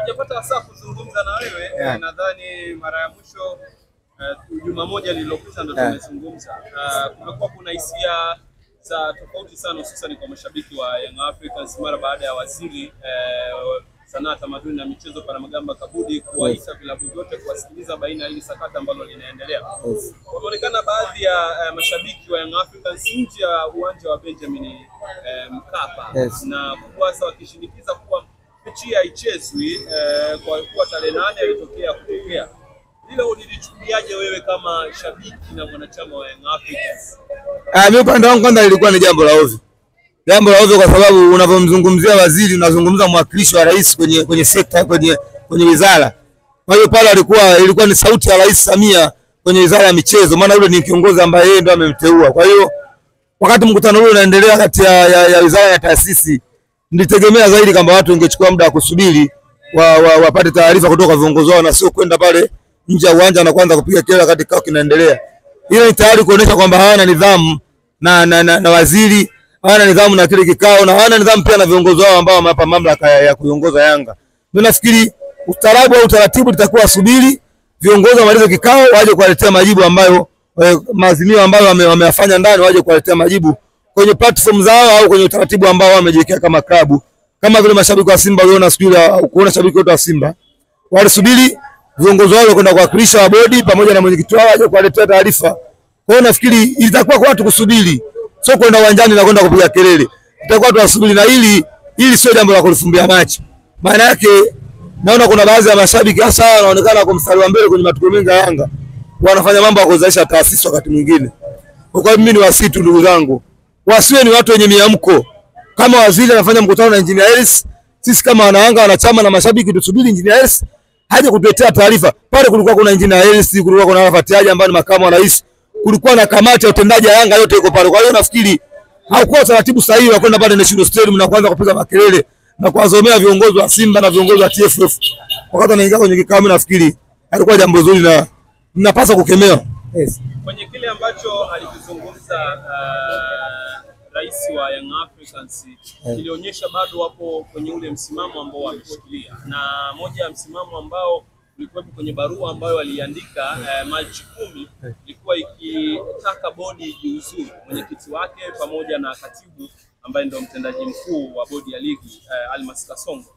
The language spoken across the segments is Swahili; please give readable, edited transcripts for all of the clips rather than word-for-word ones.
Hatujapata saa kuzungumza na wewe. Nadhani mara ya mwisho juma moja lililopita ndo tumezungumza. Kumekuwa kuna hisia za tofauti sana hususan kwa mashabiki wa Young Africans mara baada ya waziri sanaa, tamaduni na michezo Palamagamba Kabudi kuwaita vilabu vyote kuwasikiliza baina hili sakata ambalo linaendelea. Kunaonekana baadhi ya mashabiki wa Young Africans nje ya uwanja wa Benjamin Mkapa na kuwasa wakishinikiza kuwa mechi haichezwi kwa kuwa tarehe 8 ilitokea kutokea. Hilo ulilichukuliaje wewe kama shabiki na mwanachama wa Young Africans? Mimi upande wangu kwanza ilikuwa ni jambo la ovyo. Jambo la ovyo kwa sababu unapomzungumzia waziri unazungumza mwakilishi wa rais kwenye sekta kwenye wizara. Kwa hiyo pale ilikuwa ni sauti ya Rais Samia kwenye wizara ya michezo, maana yule ni kiongozi ambaye yeye ndo amemteua. Kwa hiyo wakati mkutano ule unaendelea kati ya wizara na taasisi, nilitegemea zaidi kwamba watu wangechukua muda wa kusubiri wapate taarifa kutoka viongozi wao na sio kwenda pale nje ya uwanja na kuanza kupiga kelele wakati kikao kinaendelea. Ile ni tayari kuonesha kwamba hawana nidhamu na waziri, hawana nidhamu na kile kikao, na hawana nidhamu pia na viongozi wao ambao wamewapa mamlaka ya kuiongoza Yanga. Mimi nafikiri ustaarabu au utaratibu litakuwa subiri viongozi wamalize kikao waje kuwaletea majibu ambayo maazimio ambayo wameyafanya ndani, waje kuwaletea majibu kwenye platform zao au kwenye utaratibu ambao wamejiwekea kama klabu. Kama vile mashabiki wa Simba waliona siku au kuona shabiki wote wa Simba walisubiri viongozi wao kwenda kuwakilisha wa bodi pamoja na mwenyekiti wao waje kuwaletea taarifa. Kwa hiyo nafikiri itakuwa kwa watu kusubiri, sio kwenda uwanjani na kwenda kupiga kelele. Itakuwa watu wasubiri, na hili sio jambo la kulifumbia macho. Maana yake naona kuna baadhi ya mashabiki hasa wanaonekana kwa mstari wa mbele kwenye matukio mengi ya Yanga wanafanya mambo ya kuzalisha taasisi wakati mwingine. Kwa hiyo mimi ni wasitu ndugu zangu, wasiwe ni watu wenye miamko. Kama waziri anafanya mkutano na Engineer Hersi, sisi kama wanayanga wanachama na mashabiki tusubiri Engineer Hersi haje kutuletea taarifa. Pale kulikuwa kuna Engineer Hersi, kulikuwa kuna Arafat Haji ambaye ni makamu wa rais, kulikuwa na kamati ya utendaji ya Yanga yote iko pale. Kwa hiyo nafikiri haukuwa taratibu sahihi wa kwenda pale National Stadium na kuanza kupiga makelele na kuwazomea viongozi wa Simba na viongozi wa TFF wakati anaingia kwenye kikao. Mimi nafikiri alikuwa jambo zuri na mnapaswa kukemewa. Kwenye kile ambacho alikizungumza rais wa Young Africans ilionyesha bado wapo kwenye ule msimamo ambao wameshikilia, na moja ya msimamo ambao ulikuwa kwenye barua ambayo aliandika Machi 10 ilikuwa ikitaka bodi ijiuzuru, mwenyekiti wake pamoja na katibu ambaye ndio mtendaji mkuu wa bodi ya ligi Almas Kasongo.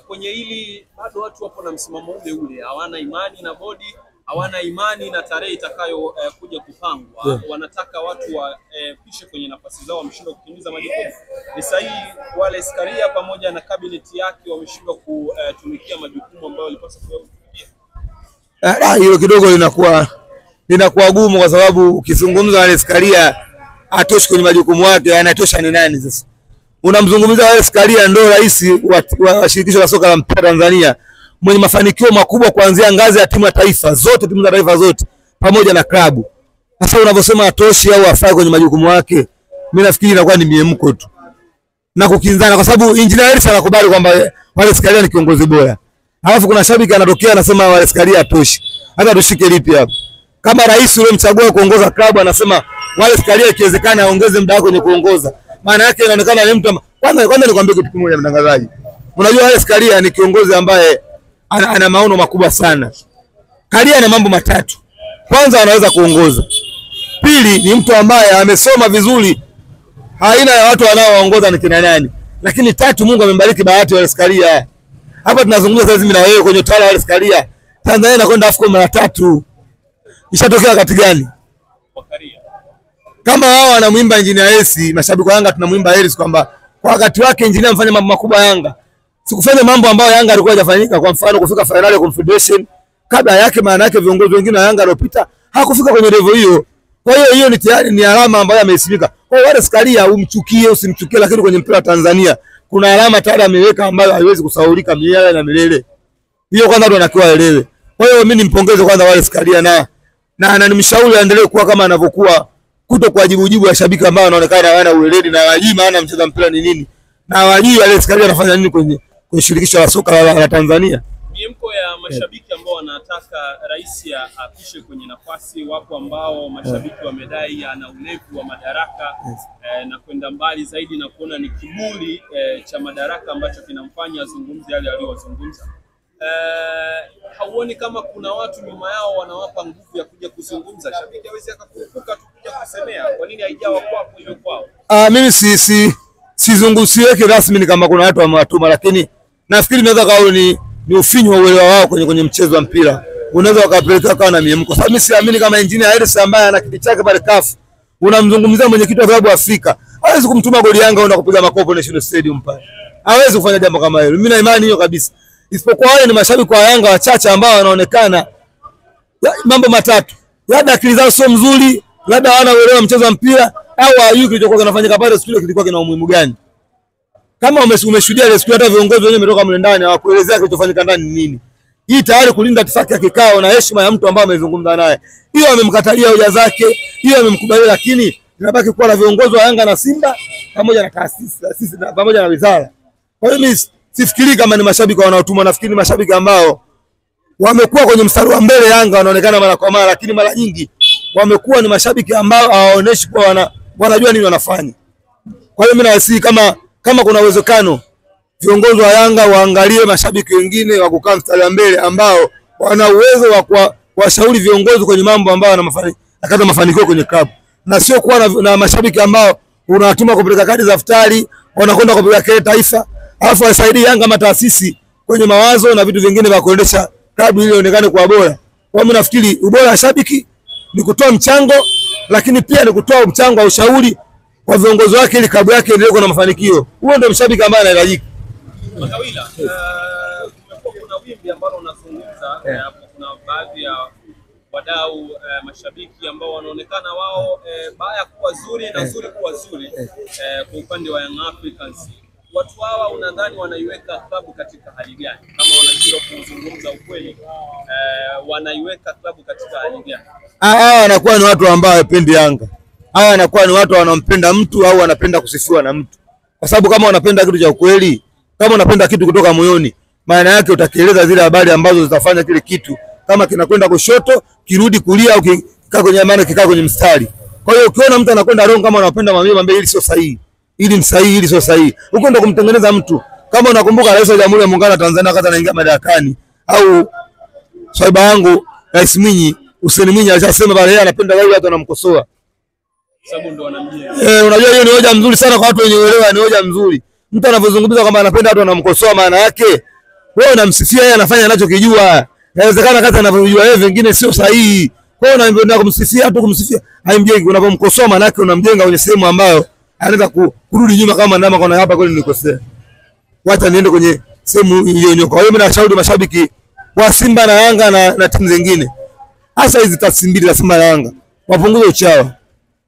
Kwenye hili bado watu wapo na msimamo ule, hawana imani na bodi, hawana imani na tarehe itakayo kuja kupangwa. Wanataka watu wapishe kwenye nafasi zao, wameshindwa kutimiza majukumu. Ni sahihi wale Skaria pamoja na cabinet yake wameshindwa kutumikia majukumu ambayo walipaswa kuyafanya. Hilo kidogo linakuwa gumu kwa sababu ukizungumza wale Skaria atoshi kwenye majukumu yake, anatosha ni nani sasa? Unamzungumzia wale Skaria ndio rais wa shirikisho la soka la mpira Tanzania, mwenye mafanikio makubwa kuanzia ngazi ya timu ya taifa zote, timu za taifa zote pamoja na klabu. Sasa unavyosema atoshi au afai kwenye majukumu yake, mimi nafikiri inakuwa ni miemko tu na kukinzana, kwa sababu Engineer Hersi anakubali kwamba wale Skaria ni kiongozi bora, alafu kuna shabiki anatokea anasema wale Skaria atoshi. Hata tushike lipi hapo? Kama rais yule mchagua kuongoza klabu anasema wale Skaria ikiwezekana aongeze muda wake kwenye kuongoza, maana yake inaonekana ni mtu kwanza nikwambie kitu kimoja mtangazaji. Unajua wale Skaria ni kiongozi ambaye ana maono makubwa sana. Skaria ana mambo matatu. Kwanza anaweza kuongoza. Pili ni mtu ambaye amesoma vizuri. Haina ya watu wanaoongoza ni kina nani. Lakini tatu, Mungu amembariki bahati wale Skaria. Hapa tunazungumza sasa mimi na wewe kwenye utawala wale Skaria. Tanzania inakwenda AFCON mara 3. Ishatokea wakati gani? Kama wao wanamuimba Engineer Hersi, mashabiki wa Yanga tunamuimba Hersi kwamba kwa wakati wake Engineer amefanya mambo makubwa Yanga. Sikufanya mambo ambayo Yanga alikuwa hajafanyika, kwa mfano kufika finali ya Confederation. Kabla yake maana yake viongozi wengine wa Yanga waliopita hakufika kwenye level hiyo. Kwa hiyo hiyo ni alama ambayo ameisimika. Kwa hiyo wale Skaria umchukie usimchukie, lakini kwenye mpira wa Tanzania kuna alama tayari ameweka ambayo haiwezi kusahaulika milele na milele. Hiyo kwanza watu wanakiwa elewe. Kwa hiyo mimi nimpongeze kwanza wale Skaria na nimshauri aendelee kuwa kama anavyokuwa, kuto kuwajibu ya shabiki ambao wanaonekana hawana ueledi na hawajui maana mchezo mpira ni nini. Na hawajui wale Skaria anafanya nini kwenye shirikisho la soka la Tanzania. Miemko ya mashabiki ambao wanataka rais apishe kwenye nafasi, wapo ambao mashabiki wamedai ana ulevu wa madaraka na kwenda mbali zaidi na kuona ni kiburi cha madaraka ambacho kinamfanya azungumze yale aliyozungumza. hauoni kama kuna watu nyuma yao wanawapa nguvu ya kuja kuzungumza? Shabiki hawezi akakurupuka tu kuja kusemea. Kwa nini haijawa kwako iwe kwao? Mimi sizungusiweke rasmi ni kama kuna watu wamewatuma, lakini nafikiri naweza kawa ni ufinyu wa uelewa wao kwenye mchezo wa mpira. Unaweza wakapeleka kwa na miemko. Sasa mimi siamini kama Engineer Hersi ambaye ana kiti chake pale CAF, unamzungumzia mwenyekiti wa klabu Afrika, hawezi kumtuma goli Yanga una kupiga makopo National Stadium pale. Hawezi kufanya jambo kama hilo. Mimi na imani hiyo kabisa. Isipokuwa wale ni mashabiki wa Yanga wachache ambao wanaonekana mambo matatu. Labda akili zao sio mzuri, labda hawana uelewa mchezo wa mpira, au hawajui kilichokuwa kinafanyika pale siku ile kilikuwa kina umuhimu gani. Kama umeshuhudia ile siku hata viongozi wenyewe wametoka mle ndani hawakuelezea kilichofanyika ndani ni nini. Hii tayari kulinda itifaki ya kikao na heshima ya mtu ambaye amezungumza naye. Hiyo amemkatalia hoja zake, hiyo amemkubalia, lakini inabaki kuwa na viongozi wa Yanga na Simba pamoja na taasisi pamoja na wizara. Kwa hiyo mimi sifikiri kama ni mashabiki wanaotumwa, nafikiri mashabiki ambao wamekuwa kwenye mstari wa mbele Yanga wanaonekana mara kwa mara, lakini mara nyingi wamekuwa ni mashabiki ambao hawaoneshi kwa wanajua nini wanafanya. Kwa hiyo mimi nawasihi kama kuna uwezekano viongozi wa Yanga waangalie mashabiki wengine wa kukaa mstari wa mbele ambao wana uwezo wa kuwashauri viongozi kwenye mambo ambayo yanakata mafanikio kwenye klabu, na sio kuwa na mashabiki ambao unawatuma kupeleka kadi za futari, wanakwenda kupeleka kile taifa, alafu wasaidie Yanga kama taasisi kwenye mawazo na vitu vingine vya kuendesha klabu ili ionekane kuwa bora. Kwa mimi nafikiri ubora wa shabiki ni kutoa mchango, lakini pia ni kutoa mchango wa ushauri kwa viongozi wake ili klabu yake iendelee kuwa na mafanikio. Huo ndio mshabiki ambaye anahitajika. Makawila, kumekuwa kuna wimbi ambalo unazungumza hapo, kuna baadhi ya wadau mashabiki ambao wanaonekana wao baya kuwa zuri na zuri kuwa zuri kwa upande wa Young Africans. Watu hawa unadhani wanaiweka klabu katika hali gani? Kama wanajua kuzungumza ukweli, wanaiweka klabu katika hali gani? Hawa wanakuwa ni watu ambao hawapendi Yanga. Hawa wanakuwa ni watu wanampenda mtu au wanapenda kusifiwa na mtu. Kwa sababu kama wanapenda kitu cha ukweli, kama unapenda kitu kutoka moyoni, maana yake utakieleza zile habari ambazo zitafanya kile kitu kama kinakwenda kushoto kirudi kulia au kikaa kwenye maana kikaa kwenye mstari. Kwa hiyo ukiona mtu anakwenda wrong, kama unapenda mwambie hili sio sahihi, hili ni sahihi, hili sio sahihi. Huko ndo kumtengeneza mtu. Kama unakumbuka Rais wa Jamhuri ya Muungano wa Tanzania wakati anaingia madarakani, au swaiba wangu Rais Mwinyi, Hussein Mwinyi alisema pale yeye anapenda wale watu wanamkosoa. Sababu ndo wanamjia. Unajua hiyo ni hoja nzuri sana kwa watu wenye uelewa, ni hoja nzuri. Mtu anavyozungumza kwamba anapenda watu wanamkosoa, maana yake wewe unamsifia yeye anafanya anachokijua. Inawezekana kata anavyojua yeye vingine sio sahihi. Kwa hiyo unaenda kumsifia tu, kumsifia haimjengi. Unapomkosoa maana yake unamjenga kwenye sehemu ambayo anaweza kurudi nyuma kama ndama kwa hapa kweli nilikosea. Wacha niende kwenye sehemu hiyo nyoka. Kwa hiyo mimi nashauri mashabiki wa Simba na Yanga na timu zingine, hasa hizi taasisi mbili za Simba na Yanga, wapunguze uchawa.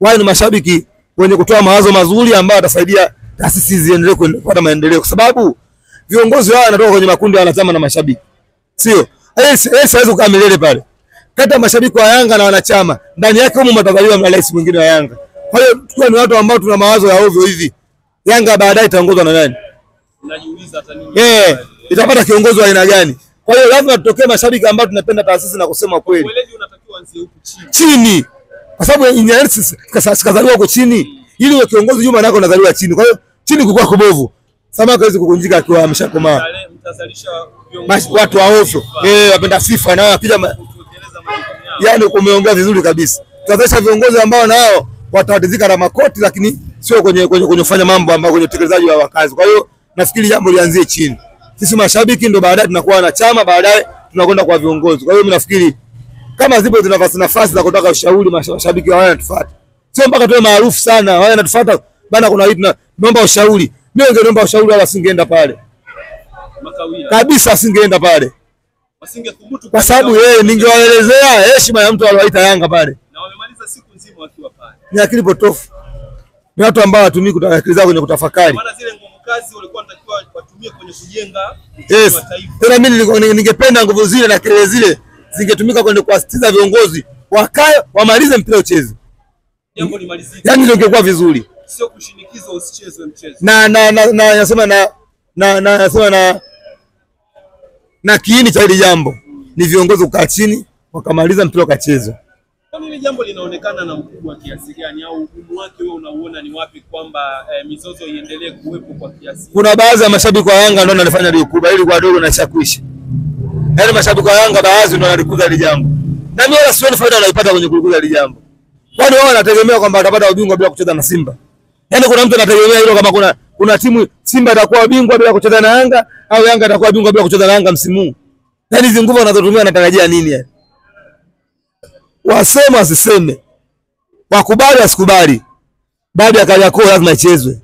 Wao ni mashabiki wenye kutoa mawazo mazuri ambayo yatasaidia taasisi ziendelee kupata maendeleo, kwa sababu viongozi wao wanatoka kwenye makundi ya wanachama na mashabiki. Sio? Hawezi kukaa milele pale. Kata mashabiki wa Yanga na wanachama, ndani yake humo mtazaliwa na rais mwingine wa Yanga. Kwa hiyo tukiwa ni watu ambao tuna mawazo ya ovyo hivi, Yanga baadaye itaongozwa na nani? Unajiuliza hata nini? Itapata kiongozi wa aina gani? Kwa hiyo lazima tutokee mashabiki ambao tunapenda taasisi na kusema kweli. Uelewi unatakiwa anzie huku chini. Kwa sababu Engineer kazaliwa huko chini, ili uwe kiongozi nyuma nako unazaliwa chini. Kwa hiyo chini kukua kubovu, samaki hawezi kukunjika akiwa ameshakomaa. Mtazalisha watu wa ovyo, wapenda sifa, na wakija yani umeongea vizuri kabisa. Tutazalisha viongozi ambao nao wataridhika na makoti, lakini sio kwenye kufanya mambo ambayo kwenye utekelezaji wa kazi. Kwa hiyo nafikiri jambo lianzie chini. Sisi mashabiki ndio baadaye tunakuwa na chama, baadaye tunakwenda kwa viongozi. Kwa hiyo mimi nafikiri kama zipo nafasi za kutaka ushauri, mashabiki wao wanatufuata. Sio mpaka tuwe maarufu sana, wao wanatufuata bana, kuna vitu naomba ushauri. Mimi ningeomba ushauri wala singeenda pale. Makawila. Kabisa singeenda pale. Wasingethubutu kwa sababu yeye ningewaelezea heshima ya mtu aliyoita Yanga pale. Na wamemaliza siku nzima wakiwa pale. Ni akili potofu. Ni watu ambao watumii akili zao kwenye kutafakari. Maana zile nguvu kazi walikuwa wanatakiwa watumie kwenye kujenga taifa. Tena mimi ningependa nguvu zile na kelele zile zingetumika kwenye kuasitiza viongozi wakae wamalize mpira ucheze. Jambo limalizike. Yaani ndio ingekuwa vizuri. Sio kushinikizwa usichezwe mchezo. Na kiini cha hili jambo ni viongozi kukaa chini wakamaliza mpira ukachezwa. Kwa nini jambo linaonekana na ukubwa kiasi gani, au ugumu wake wewe unauona ni wapi kwamba mizozo iendelee kuwepo kwa kiasi? Kuna baadhi ya mashabiki wa Yanga ndio wanafanya ile kubwa ili kwa dogo na chakwisha. Yaani mashabiki wa Yanga baadhi ndio walikuza ile jambo. Na mimi wala sioni faida wanaipata kwenye kulikuza ile jambo. Kwani wao wanategemea kwamba atapata ubingwa bila kucheza na Simba. Yaani kuna mtu anategemea hilo kama kuna timu Simba atakuwa bingwa bila kucheza na Yanga au Yanga atakuwa bingwa bila kucheza na Yanga msimu huu. Yaani hizo nguvu wanazotumia wanatarajia nini yani? Waseme wasiseme. Wakubali wasikubali. Baada ya Kariakoo lazima ichezwe.